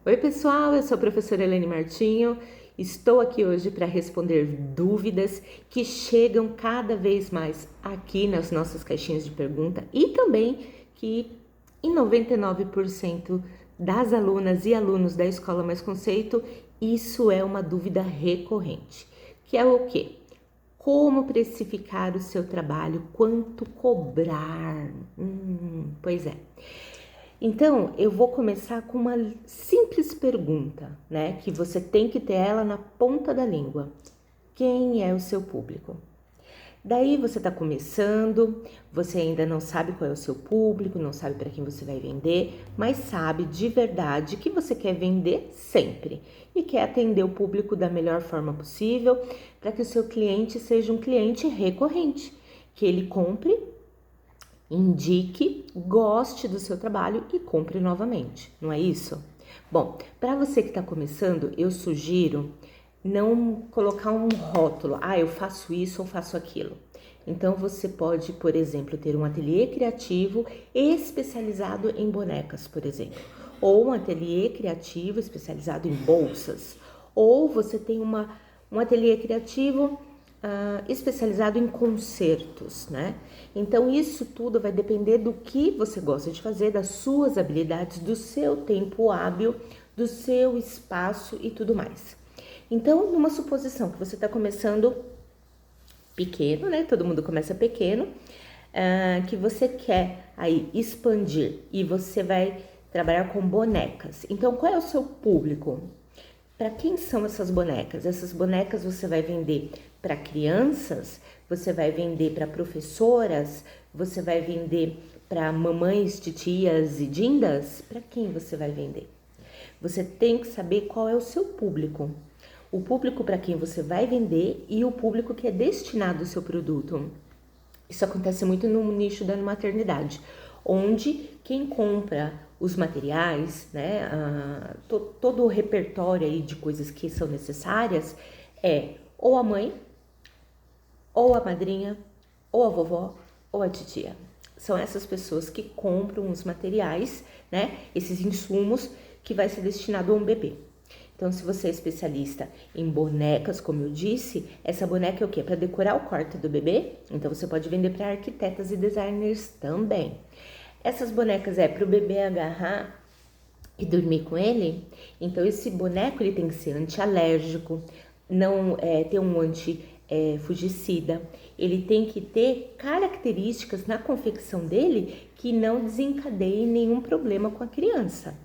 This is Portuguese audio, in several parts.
Oi, pessoal, eu sou a professora Helene Martinho. Estou aqui hoje para responder dúvidas que chegam cada vez mais aqui nas nossas caixinhas de pergunta e também que em 99% das alunas e alunos da Escola Mais Conceito, isso é uma dúvida recorrente, que é o quê? Como precificar o seu trabalho? Quanto cobrar? Pois é. Então, eu vou começar com uma simples pergunta, né? Que você tem que ter ela na ponta da língua. Quem é o seu público? Daí você está começando, você ainda não sabe qual é o seu público, não sabe para quem você vai vender, mas sabe de verdade que você quer vender sempre e quer atender o público da melhor forma possível para que o seu cliente seja um cliente recorrente, que ele compre, indique, goste do seu trabalho e compre novamente, não é isso? Bom, para você que está começando, eu sugiro não colocar um rótulo, eu faço isso ou faço aquilo. Então você pode, por exemplo, ter um ateliê criativo especializado em bonecas, por exemplo, ou um ateliê criativo especializado em bolsas, ou você tem um ateliê criativo especializado em concertos, né? Então isso tudo vai depender do que você gosta de fazer, das suas habilidades, do seu tempo hábil, do seu espaço e tudo mais. Então, numa suposição que você está começando pequeno, né? Todo mundo começa pequeno, que você quer aí expandir e você vai trabalhar com bonecas. Então, qual é o seu público? Para quem são essas bonecas? Essas bonecas você vai vender para crianças, você vai vender para professoras, você vai vender para mamães, titias e dindas? Para quem você vai vender? Você tem que saber qual é o seu público. O público para quem você vai vender e o público que é destinado ao seu produto. Isso acontece muito no nicho da maternidade, onde quem compra os materiais, né, todo o repertório aí de coisas que são necessárias é ou a mãe, ou a madrinha, ou a vovó, ou a titia. São essas pessoas que compram os materiais, né, esses insumos que vai ser destinado a um bebê. Então, se você é especialista em bonecas, como eu disse, essa boneca é o quê? Para decorar o quarto do bebê? Então, você pode vender para arquitetas e designers também. Essas bonecas é para o bebê agarrar e dormir com ele? Então, esse boneco ele tem que ser antialérgico, não ter um antifugicida. Ele tem que ter características na confecção dele que não desencadeiem nenhum problema com a criança.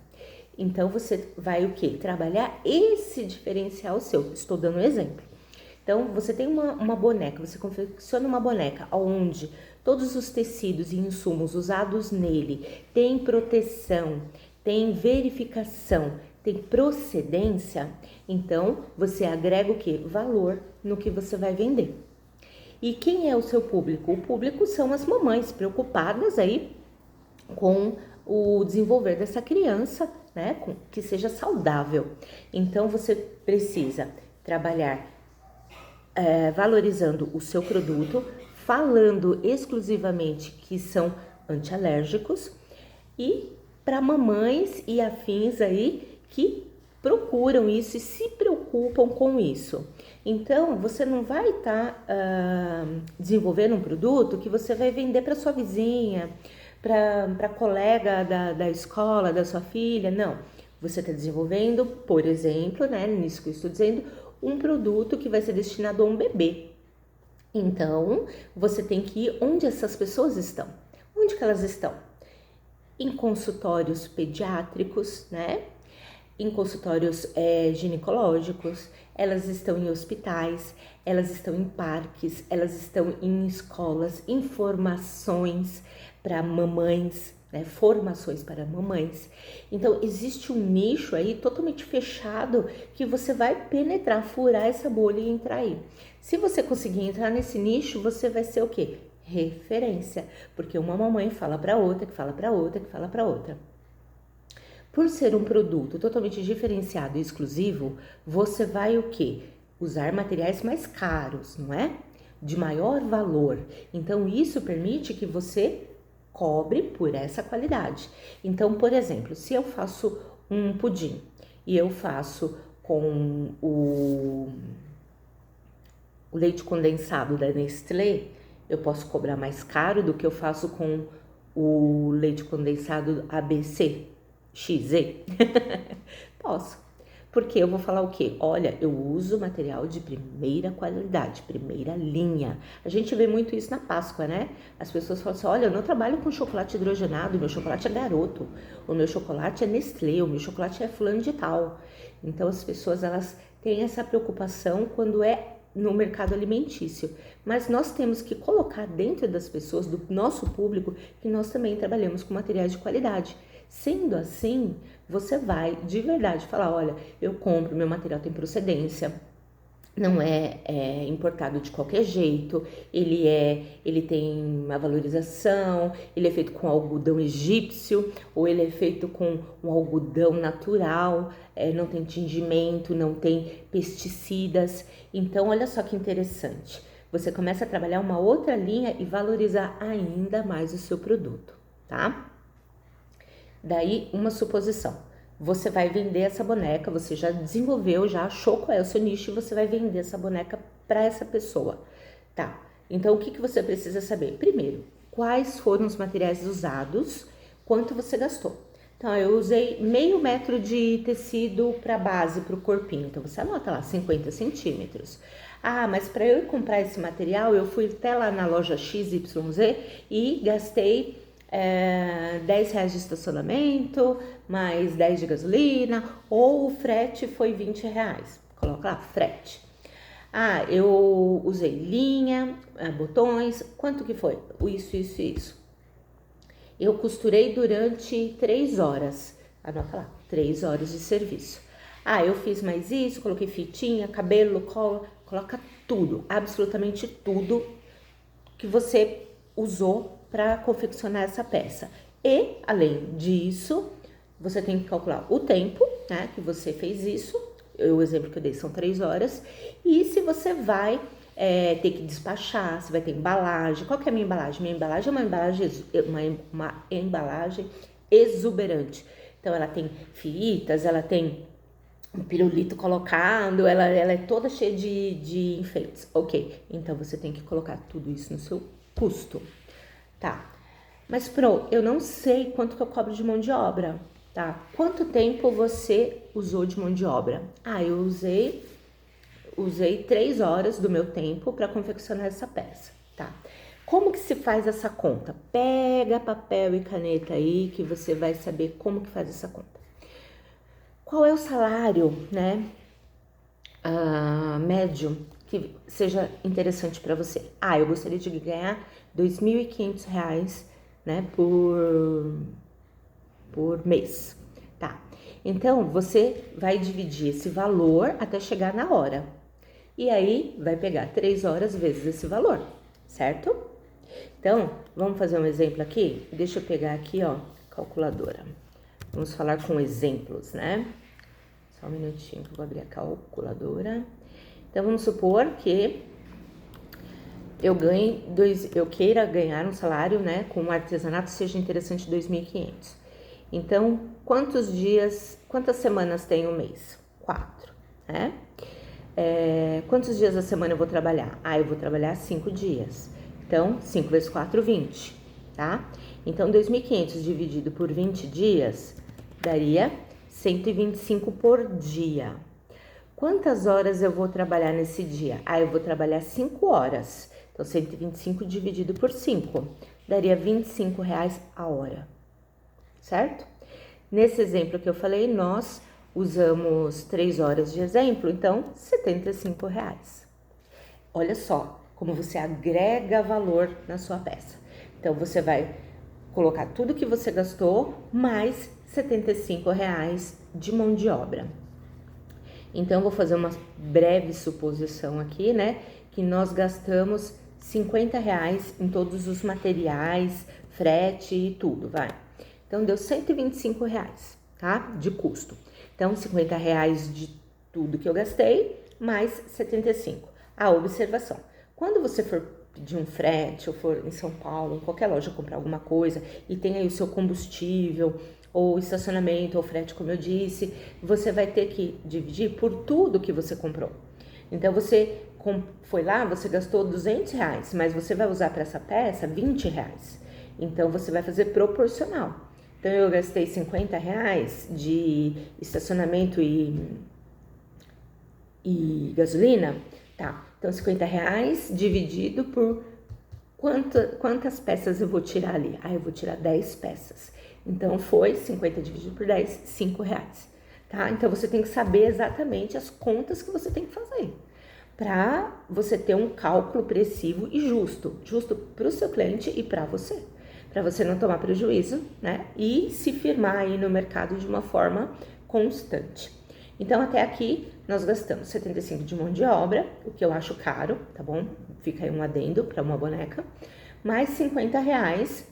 Então, você vai o quê? Trabalhar esse diferencial seu. Estou dando um exemplo. Então, você tem uma boneca, você confecciona uma boneca onde todos os tecidos e insumos usados nele têm proteção, tem verificação, tem procedência. Então, você agrega o quê? Valor no que você vai vender. E quem é o seu público? O público são as mamães preocupadas aí com o desenvolver dessa criança, né, que seja saudável. Então, você precisa trabalhar valorizando o seu produto, falando exclusivamente que são antialérgicos e para mamães e afins aí que procuram isso e se preocupam com isso. Então, você não vai estar desenvolvendo um produto que você vai vender para sua vizinha, para colega da escola, da sua filha, não. Você está desenvolvendo, por exemplo, né, nisso que eu estou dizendo, um produto que vai ser destinado a um bebê. Então, você tem que ir onde essas pessoas estão. Onde que elas estão? Em consultórios pediátricos, né? Em consultórios ginecológicos, elas estão em hospitais, elas estão em parques, elas estão em escolas, em formações para mamães, né? Formações para mamães. Então, existe um nicho aí totalmente fechado que você vai penetrar, furar essa bolha e entrar aí. Se você conseguir entrar nesse nicho, você vai ser o quê? Referência, porque uma mamãe fala para outra, que fala para outra, que fala para outra. Por ser um produto totalmente diferenciado e exclusivo, você vai o quê? Usar materiais mais caros, não é? De maior valor. Então, isso permite que você cobre por essa qualidade. Então, por exemplo, se eu faço um pudim e eu faço com o leite condensado da Nestlé, eu posso cobrar mais caro do que eu faço com o leite condensado ABC, XZ? Posso. Porque eu vou falar o quê? Olha, eu uso material de primeira qualidade, primeira linha. A gente vê muito isso na Páscoa, né? As pessoas falam assim, olha, eu não trabalho com chocolate hidrogenado, meu chocolate é Garoto, o meu chocolate é Nestlé, o meu chocolate é fulano de tal. Então as pessoas, elas têm essa preocupação quando é no mercado alimentício, mas nós temos que colocar dentro das pessoas, do nosso público, que nós também trabalhamos com materiais de qualidade. Sendo assim, você vai de verdade falar, olha, eu compro, meu material tem procedência, não é importado de qualquer jeito, ele tem uma valorização, ele é feito com algodão egípcio ou ele é feito com um algodão natural, não tem tingimento, não tem pesticidas. Então, olha só que interessante, você começa a trabalhar uma outra linha e valorizar ainda mais o seu produto, tá? Daí, uma suposição. Você vai vender essa boneca, você já desenvolveu, já achou qual é o seu nicho e você vai vender essa boneca para essa pessoa, tá? Então, o que você precisa saber? Primeiro, quais foram os materiais usados, quanto você gastou. Então, eu usei meio metro de tecido para base, para o corpinho. Então, você anota lá, 50 centímetros. Ah, mas para eu comprar esse material, eu fui até lá na loja XYZ e gastei 10 reais de estacionamento, mais 10 de gasolina, ou o frete foi 20 reais. Coloca lá, frete. Ah, eu usei linha, botões, quanto que foi? Isso. Eu costurei durante 3 horas. Anota lá, 3 horas de serviço. Ah, eu fiz mais isso, coloquei fitinha, cabelo, cola, coloca tudo, absolutamente tudo que você usou para confeccionar essa peça. E, além disso, você tem que calcular o tempo, né, que você fez isso. O exemplo que eu dei são 3 horas. E se você vai ter que despachar, se vai ter embalagem. Qual que é a minha embalagem? Minha embalagem é uma embalagem exuberante. Então, ela tem firitas, ela tem um pirulito colocado, ela é toda cheia de enfeites. Ok, então você tem que colocar tudo isso no seu custo. Tá, mas eu não sei quanto que eu cobro de mão de obra, tá? Quanto tempo você usou de mão de obra? Ah, eu usei 3 horas do meu tempo para confeccionar essa peça, tá? Como que se faz essa conta? Pega papel e caneta aí que você vai saber como que faz essa conta. Qual é o salário, né, médio que seja interessante para você? Ah, eu gostaria de ganhar R$2.500, né, por mês, tá? Então, você vai dividir esse valor até chegar na hora. E aí, vai pegar 3 horas vezes esse valor, certo? Então, vamos fazer um exemplo aqui? Deixa eu pegar aqui, ó, calculadora. Vamos falar com exemplos, né? Só um minutinho que eu vou abrir a calculadora. Então, vamos supor que eu queira ganhar um salário, né, com um artesanato seja interessante de 2.500. Então, quantas semanas tem um mês? 4, né? Quantos dias da semana eu vou trabalhar? Ah, eu vou trabalhar 5 dias. Então, 5 vezes 4, 20, tá? Então, 2.500 dividido por 20 dias daria 125 por dia. Quantas horas eu vou trabalhar nesse dia? Ah, eu vou trabalhar 5 horas. Então, 125 dividido por 5 daria R$25 a hora, certo? Nesse exemplo que eu falei, nós usamos 3 horas de exemplo, então R$75. Olha só como você agrega valor na sua peça. Então, você vai colocar tudo que você gastou, mais R$75 de mão de obra. Então, eu vou fazer uma breve suposição aqui, né? Que nós gastamos R$50 em todos os materiais, frete e tudo, vai. Então, deu R$125, tá? De custo. Então, R$50 de tudo que eu gastei, mais 75. A observação. Quando você for pedir um frete, ou for em São Paulo, em qualquer loja comprar alguma coisa, e tem aí o seu combustível, ou estacionamento, ou frete, como eu disse, você vai ter que dividir por tudo que você comprou. Então, você foi lá, você gastou R$200, mas você vai usar para essa peça R$20. Então, você vai fazer proporcional. Então, eu gastei R$50 de estacionamento e gasolina, tá? Então, R$50 dividido por quantas peças eu vou tirar ali? Eu vou tirar 10 peças. Então, foi 50 dividido por 10, R$5, tá? Então, você tem que saber exatamente as contas que você tem que fazer para você ter um cálculo preciso e justo para o seu cliente e para você não tomar prejuízo, né? E se firmar aí no mercado de uma forma constante. Então, até aqui, nós gastamos 75 de mão de obra, o que eu acho caro, tá bom? Fica aí um adendo para uma boneca. Mais R$50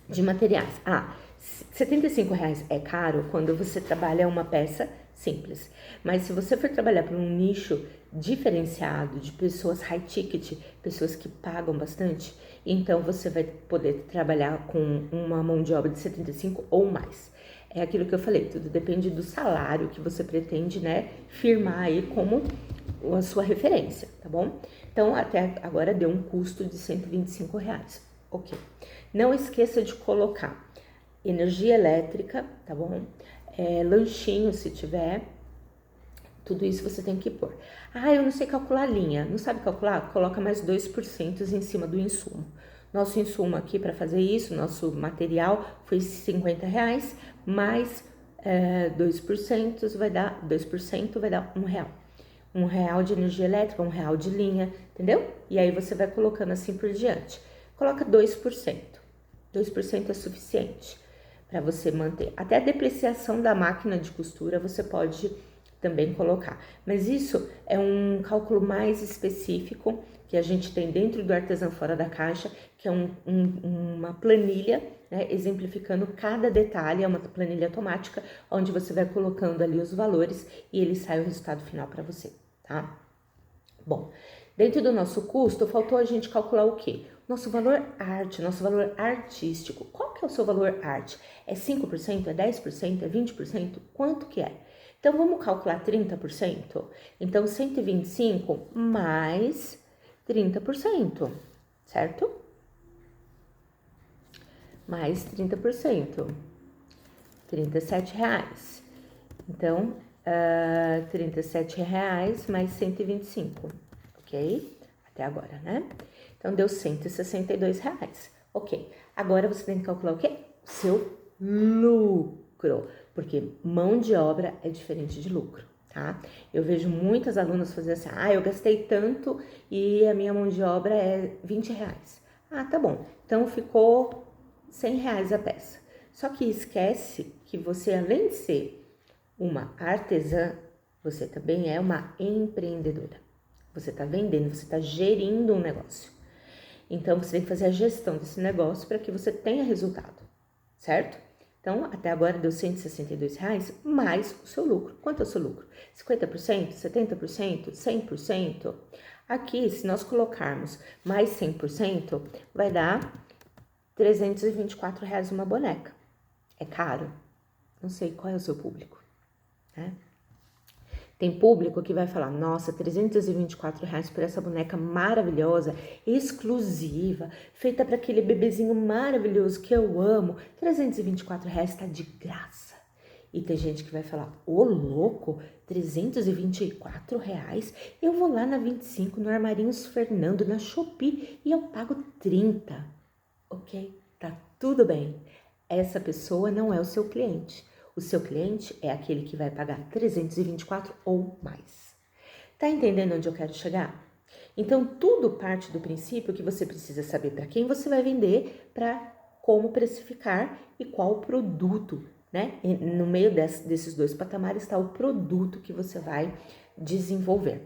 de materiais. R$75 é caro quando você trabalha uma peça simples. Mas se você for trabalhar para um nicho diferenciado de pessoas high ticket, pessoas que pagam bastante, então você vai poder trabalhar com uma mão de obra de 75 ou mais. É aquilo que eu falei, tudo depende do salário que você pretende, né, firmar aí como a sua referência, tá bom? Então, até agora deu um custo de R$125. Ok. Não esqueça de colocar energia elétrica, tá bom? Lanchinho, se tiver. Tudo isso você tem que pôr. Eu não sei calcular a linha. Não sabe calcular? Coloca mais 2% em cima do insumo. Nosso insumo aqui para fazer isso, nosso material foi R$50, mais 2% vai dar R$1. R$1 de energia elétrica, R$1 de linha, entendeu? E aí você vai colocando assim por diante. Coloca 2%. 2% é suficiente para você manter. Até a depreciação da máquina de costura você pode também colocar. Mas isso é um cálculo mais específico que a gente tem dentro do Artesã Fora da Caixa, que é uma planilha, né, exemplificando cada detalhe, é uma planilha automática, onde você vai colocando ali os valores e ele sai o resultado final para você, tá? Bom, dentro do nosso custo, faltou a gente calcular o quê? Nosso valor arte, nosso valor artístico. Qual que é o seu valor arte? É 5%? É 10%? É 20%? Quanto que é? Então, vamos calcular 30%? Então, 125 mais 30%, certo? Mais 30%, R$37. Então, R$37 mais 125, ok? Até agora, né? Então, deu R$162. Ok, agora você tem que calcular o quê? O seu lucro, porque mão de obra é diferente de lucro, tá? Eu vejo muitas alunas fazer assim, eu gastei tanto e a minha mão de obra é R$20. Tá bom, então ficou R$100 a peça. Só que esquece que você, além de ser uma artesã, você também é uma empreendedora. Você está vendendo, você está gerindo um negócio. Então, você tem que fazer a gestão desse negócio para que você tenha resultado, certo? Então, até agora deu R$162 mais o seu lucro. Quanto é o seu lucro? 50%, 70%, 100%? Aqui, se nós colocarmos mais 100%, vai dar R$324 uma boneca. É caro? Não sei qual é o seu público, né? Tem público que vai falar, nossa, R$324 por essa boneca maravilhosa, exclusiva, feita para aquele bebezinho maravilhoso que eu amo. R$324 tá de graça. E tem gente que vai falar, ô louco, R$324? Eu vou lá na 25, no Armarinhos Fernando, na Shopee, e eu pago 30. Ok? Tá tudo bem. Essa pessoa não é o seu cliente. O seu cliente é aquele que vai pagar 324 ou mais. Tá entendendo onde eu quero chegar? Então, tudo parte do princípio que você precisa saber para quem você vai vender, para como precificar e qual produto, né? E no meio desses dois patamares está o produto que você vai desenvolver.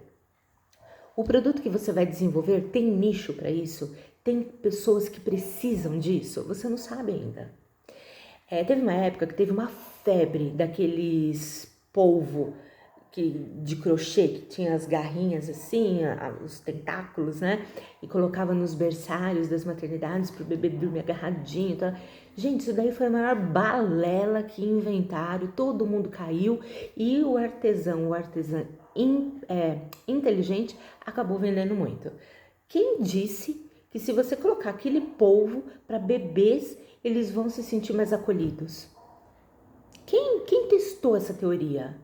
O produto que você vai desenvolver tem nicho para isso? Tem pessoas que precisam disso? Você não sabe ainda. Teve uma época que teve uma febre daqueles polvo de crochê, que tinha as garrinhas assim, os tentáculos, né? E colocava nos berçários das maternidades para o bebê dormir agarradinho. Tá? Gente, isso daí foi a maior balela que inventaram, todo mundo caiu e o artesã inteligente acabou vendendo muito. Quem disse que se você colocar aquele polvo para bebês, eles vão se sentir mais acolhidos? Quem testou essa teoria?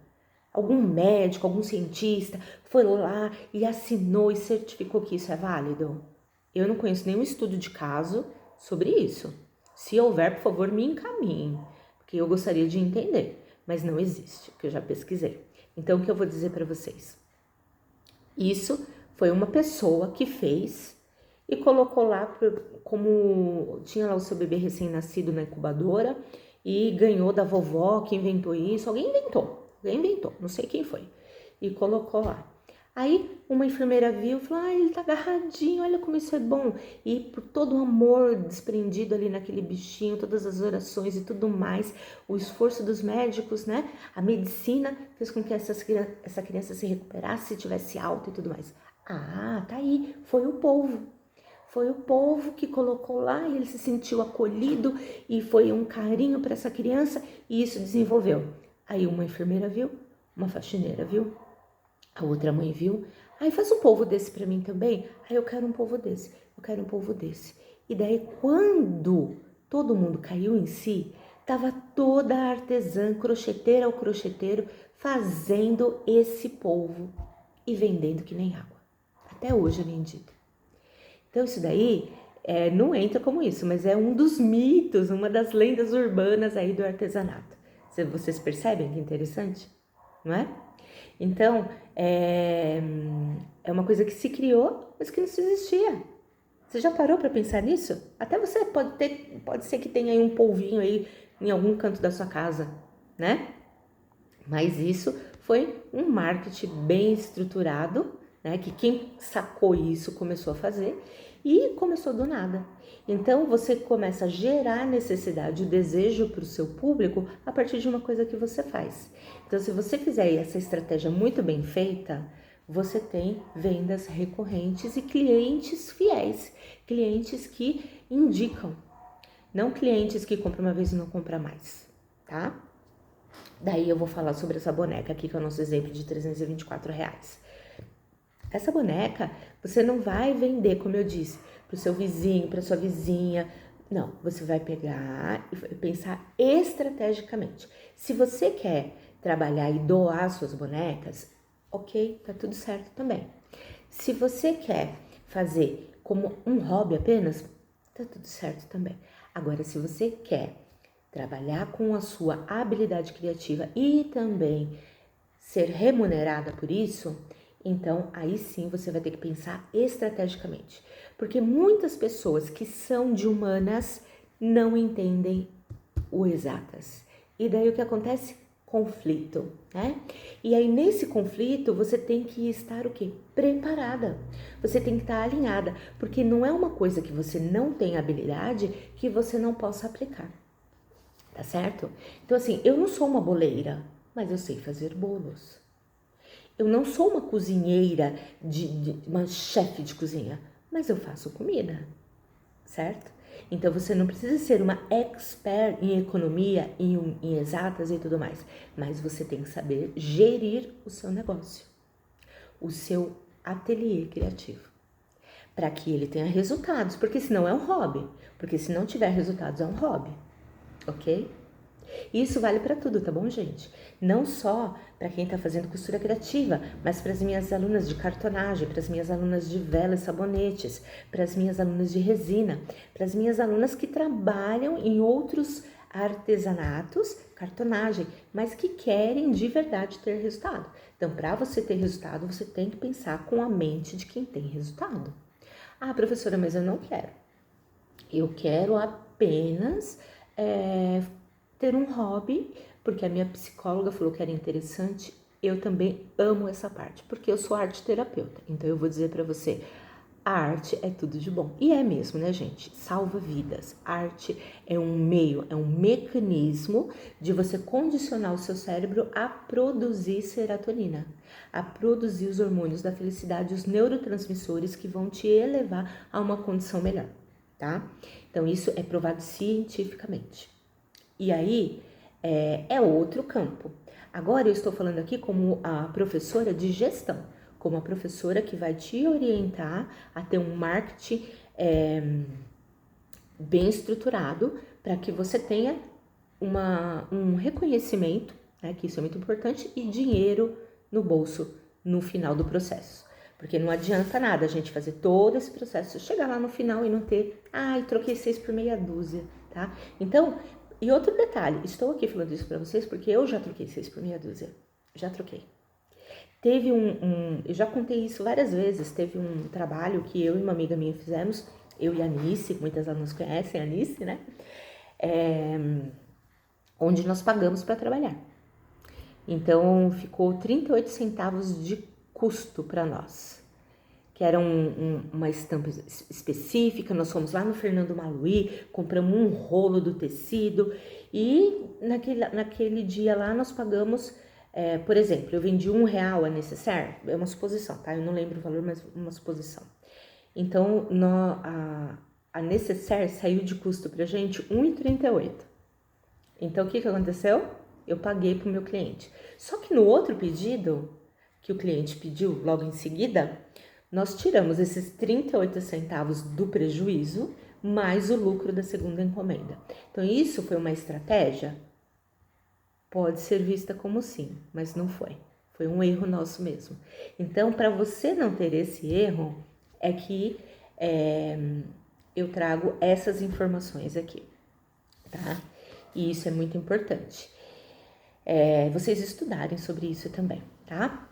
Algum médico, algum cientista foi lá e assinou e certificou que isso é válido? Eu não conheço nenhum estudo de caso sobre isso. Se houver, por favor, me encaminhem, porque eu gostaria de entender, mas não existe, que eu já pesquisei. Então, o que eu vou dizer para vocês? Isso foi uma pessoa que fez e colocou lá como tinha lá o seu bebê recém-nascido na incubadora e ganhou da vovó que inventou isso. Alguém inventou, não sei quem foi, e colocou lá. Aí uma enfermeira viu e falou, ele tá agarradinho, olha como isso é bom. E por todo o amor desprendido ali naquele bichinho, todas as orações e tudo mais, o esforço dos médicos, né? A medicina fez com que essa criança se recuperasse, tivesse alta e tudo mais. Ah, tá aí, foi o povo. Foi o povo que colocou lá e ele se sentiu acolhido e foi um carinho para essa criança e isso desenvolveu. Aí uma enfermeira viu, uma faxineira viu, a outra mãe viu. Aí faz um polvo desse para mim também. Aí eu quero um polvo desse, eu quero um polvo desse. E daí quando todo mundo caiu em si, tava toda a artesã, crocheteira ao crocheteiro, fazendo esse polvo e vendendo que nem água. Até hoje é vendido. Então isso daí não entra como isso, mas é um dos mitos, uma das lendas urbanas aí do artesanato. Vocês percebem que interessante? Não é? Então, é uma coisa que se criou, mas que não se existia. Você já parou para pensar nisso? Até você pode ser que tenha aí um polvinho aí em algum canto da sua casa, né? Mas isso foi um marketing bem estruturado, né? Que quem sacou isso começou a fazer e começou do nada. Então você começa a gerar necessidade, o desejo para o seu público a partir de uma coisa que você faz. Então se você fizer essa estratégia muito bem feita, você tem vendas recorrentes e clientes fiéis, clientes que indicam, não clientes que compram uma vez e não compram mais, tá? Daí eu vou falar sobre essa boneca aqui, que é o nosso exemplo de R$324. Essa boneca, você não vai vender, como eu disse, para o seu vizinho, para sua vizinha. Não, você vai pegar e pensar estrategicamente. Se você quer trabalhar e doar suas bonecas, ok, tá tudo certo também. Se você quer fazer como um hobby apenas, tá tudo certo também. Agora, se você quer trabalhar com a sua habilidade criativa e também ser remunerada por isso, então aí sim você vai ter que pensar estrategicamente. Porque muitas pessoas que são de humanas não entendem o exatas. E daí o que acontece? Conflito, né? E aí nesse conflito você tem que estar o quê? Preparada. Você tem que estar alinhada, porque não é uma coisa que você não tem habilidade que você não possa aplicar. Tá certo? Então assim, eu não sou uma boleira, mas eu sei fazer bolos. Eu não sou uma cozinheira, uma chefe de cozinha, mas eu faço comida, certo? Então você não precisa ser uma expert em economia, em exatas e tudo mais, mas você tem que saber gerir o seu negócio, o seu ateliê criativo, para que ele tenha resultados, porque senão é um hobby, porque se não tiver resultados é um hobby, ok? Isso vale para tudo, tá bom, gente? Não só para quem está fazendo costura criativa, mas para as minhas alunas de cartonagem, para as minhas alunas de vela e sabonetes, para as minhas alunas de resina, para as minhas alunas que trabalham em outros artesanatos, cartonagem, mas que querem de verdade ter resultado. Então, para você ter resultado, você tem que pensar com a mente de quem tem resultado. Ah, professora, mas eu não quero. Eu quero apenas ter um hobby, porque a minha psicóloga falou que era interessante. Eu também amo essa parte, porque eu sou arte terapeuta. Então eu vou dizer para você, a arte é tudo de bom. E é mesmo, né, gente? Salva vidas. Arte é um meio, é um mecanismo de você condicionar o seu cérebro a produzir serotonina, a produzir os hormônios da felicidade, os neurotransmissores que vão te elevar a uma condição melhor, tá? Então, isso é provado cientificamente. E aí, é outro campo. Agora, eu estou falando aqui como a professora de gestão, como a professora que vai te orientar a ter um marketing bem estruturado para que você tenha um reconhecimento, né, que isso é muito importante, e dinheiro no bolso no final do processo. Porque não adianta nada a gente fazer todo esse processo, chegar lá no final e não ter, troquei 6 por meia dúzia, tá? Então, e outro detalhe, estou aqui falando isso para vocês porque eu já troquei 6 por meia dúzia, já troquei. Teve eu já contei isso várias vezes, teve um trabalho que eu e uma amiga minha fizemos, eu e a Anice, muitas alunas conhecem a Anice, né? Onde nós pagamos para trabalhar. Então, ficou 38 centavos de custo para nós, que era uma estampa específica. Nós fomos lá no Fernando Maluí, compramos um rolo do tecido e naquele dia lá nós pagamos... por exemplo, eu vendi R$1 a necessaire, é uma suposição, tá? Eu não lembro o valor, mas uma suposição. Então, a necessaire saiu de custo pra gente R$1,38. Então, o que aconteceu? Eu paguei pro meu cliente. Só que no outro pedido, que o cliente pediu logo em seguida, nós tiramos esses 38 centavos do prejuízo, mais o lucro da segunda encomenda. Então, isso foi uma estratégia? Pode ser vista como sim, mas não foi. Foi um erro nosso mesmo. Então, para você não ter esse erro, é que eu trago essas informações aqui, tá? E isso é muito importante. Vocês estudarem sobre isso também, tá?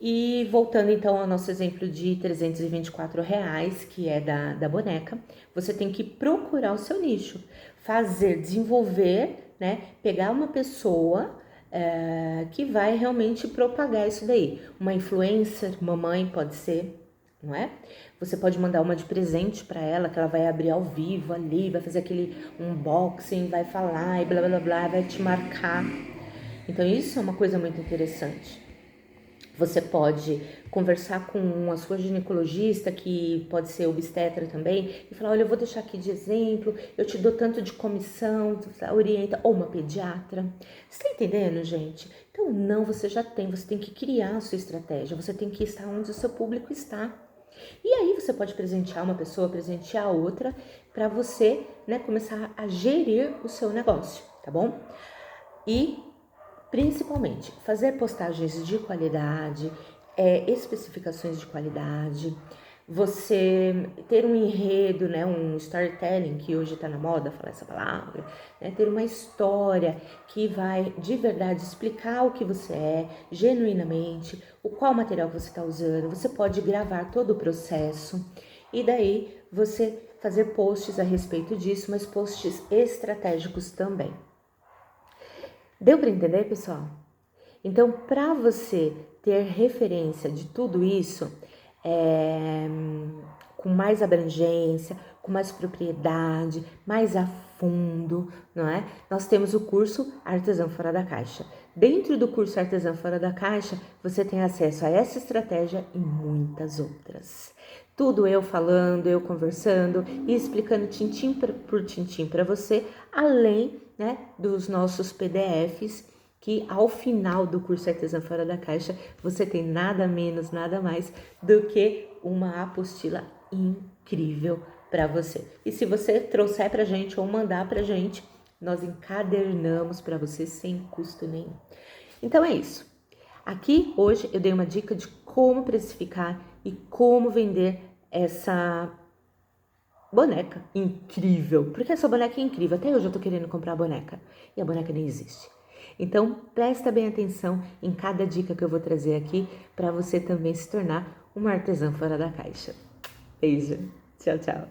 E voltando então ao nosso exemplo de R$324, que é da boneca, você tem que procurar o seu nicho, desenvolver, né? Pegar uma pessoa que vai realmente propagar isso daí. Uma influencer, uma mãe pode ser, não é? Você pode mandar uma de presente para ela, que ela vai abrir ao vivo ali, vai fazer aquele unboxing, vai falar e blá blá blá, vai te marcar. Então isso é uma coisa muito interessante. Você pode conversar com a sua ginecologista, que pode ser obstetra também, e falar, olha, eu vou deixar aqui de exemplo, eu te dou tanto de comissão, orienta, ou uma pediatra. Você tá entendendo, gente? Então não, você já tem, você tem que criar a sua estratégia, você tem que estar onde o seu público está. E aí você pode presentear uma pessoa, presentear outra, para você, né, começar a gerir o seu negócio, tá bom? E principalmente, fazer postagens de qualidade, especificações de qualidade, você ter um enredo, né, um storytelling, que hoje está na moda falar essa palavra, né, ter uma história que vai de verdade explicar o que você é, genuinamente, qual material que você está usando. Você pode gravar todo o processo e daí você fazer posts a respeito disso, mas posts estratégicos também. Deu para entender, pessoal? Então, para você ter referência de tudo isso, com mais abrangência, com mais propriedade, mais a fundo, não é? Nós temos o curso Artesã Fora da Caixa. Dentro do curso Artesã Fora da Caixa, você tem acesso a essa estratégia e muitas outras. Tudo eu falando, eu conversando e explicando tintim por tintim para você, além, né, dos nossos PDFs, que ao final do curso Artesã Fora da Caixa, você tem nada menos, nada mais do que uma apostila incrível para você. E se você trouxer pra gente ou mandar pra gente, nós encadernamos para você sem custo nenhum. Então é isso. Aqui hoje eu dei uma dica de como precificar e como vender essa boneca incrível. Porque essa boneca é incrível. Até hoje eu tô querendo comprar a boneca e a boneca nem existe. Então presta bem atenção em cada dica que eu vou trazer aqui para você também se tornar uma artesã fora da caixa. Beijo. Tchau, tchau.